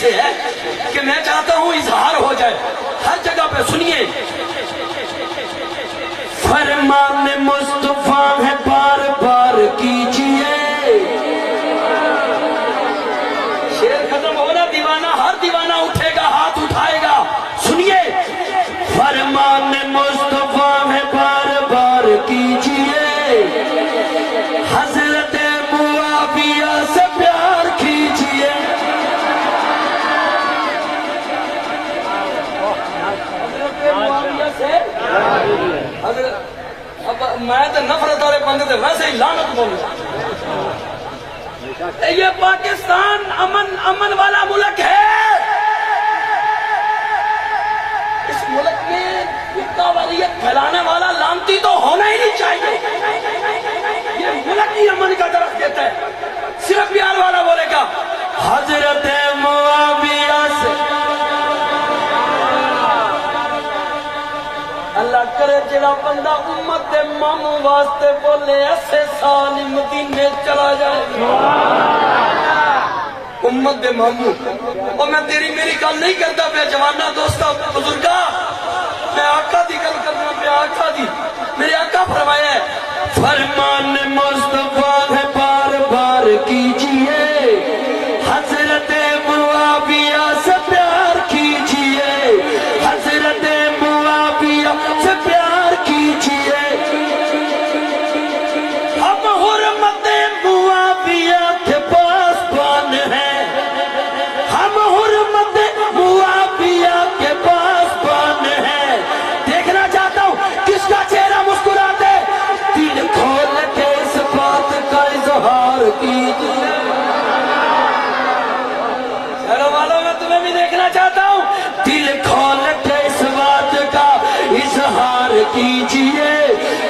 سے ہے کہ میں چاہتا ہوں اظہار ہو جائے ہر جگہ پہ. سنیے فرمان مصطفیٰ ہے بار بار کیجئے. شعر ختم ہونا دیوانہ ہر دیوانہ اٹھے گا ہاتھ اٹھائے گا. سنیے فرمان مصطفیٰ ہے بار بار کیجئے. حضرت معاویہ سے پیار کیجئے. حضرت اب میں تو نفرت والے بندے تھے ویسے ہی لعنت بولوں. یہ پاکستان امن والا ملک ہے. اس ملک میں فتنہ واریت پھیلانے والا لعنتی تو ہونا ہی نہیں چاہیے. یہ ملک ہی امن کا درخت دیتا ہے. صرف پیار والا بولے گا حضرت معاویہ سے. اللہ کرے جڑا بندہ امت دے ماموں واسطے بولے ایسے سال مدینے چلا جائے. امت دے ماموں اور میں تیری میری گل نہیں کرتا پہ جوانہ دوستا بزرگا. میں آقا دی گل کرنا پہ آقا دی. میرے آقا فرمایا ہے فرمان مصطفیٰ ہے بار بار کیجئے. حضرت معاویہ سے پیار کیجئے. حضرت معاویہ سے پیار کیجئے. ہم حرمت معاویہ کے پاس بان ہیں. ہم حرمت معاویہ کے پاس بان ہیں. دیکھنا چاہتا ہوں کس کا چہرہ مسکراتے. دل کھول کے اس بات کا اظہار کیجئے. چلو والوں میں تمہیں بھی دیکھنا چاہتا ہوں. دل کھول کے اس بات کا اظہار کیجئے.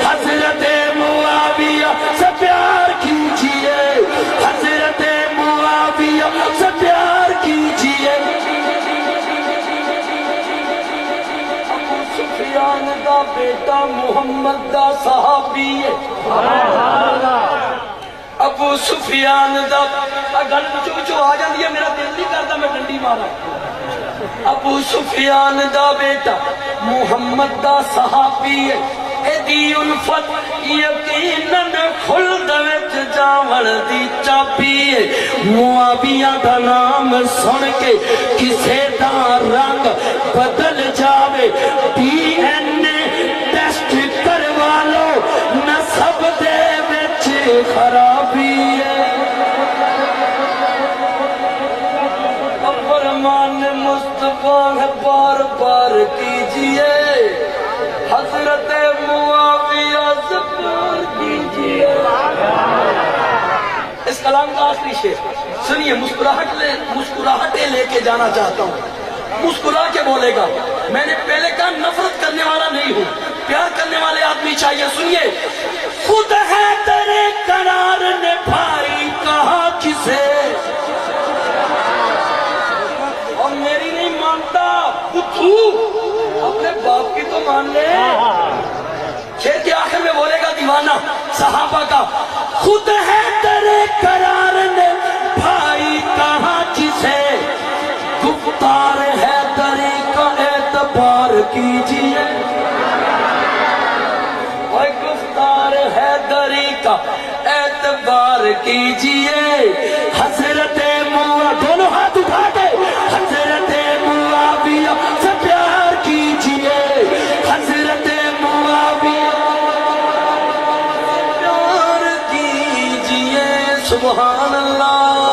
حضرت معاویہ سے پیار کیجئے. حضرت معاویہ سے پیار کیجئے. ابو سفیان دا بیٹا محمد دا صحابی ہے. ابو سفیان دا گل پچھو آ جاندی ہے. میرا دل نہیں کرتا میں ڈنڈی مارا. ابو سفیان دا بیٹا محمد دا صحابی ہے. ایدی الفت یقیناً خلد وچ جاون دی چابی ہے. معاویہ دا نام سن کے کسے دا رنگ بدل جاوے. ڈی این اے ٹیسٹ کروا لو نسب دے وچ خرابی ہے. فرمان مصطفیٰ ہے بار بار کیجئے. حضرت معاویہ سے پیار کیجئے. اس کلام کا آخری شعر سنیے. مسکراہٹیں لے کے جانا چاہتا ہوں. مسکرا کے بولے گا. میں نے پہلے کہا نفرت کرنے والا نہیں ہوں. پیار کرنے والے آدمی چاہیے. سنیے خود ہے تیرے قرار نے بھائی کہا کسے. اور میری نہیں مانتا پتھو اپنے باپ کی تو مان لے. شعر کے آخر میں بولے گا دیوانہ صحابہ کا خود ہے تیرے قرار نے بھائی کہا کسے. گفتار ہے تری کا اعتبار کیجئے. اور گفتار ہے تری کا اعتبار کیجئے. حضرت معاویہ دونوں ہاتھ اٹھا کے حضرت معاویہ سے پیار کیجئے. حضرت معاویہ پیار کیجئے. سبحان اللہ.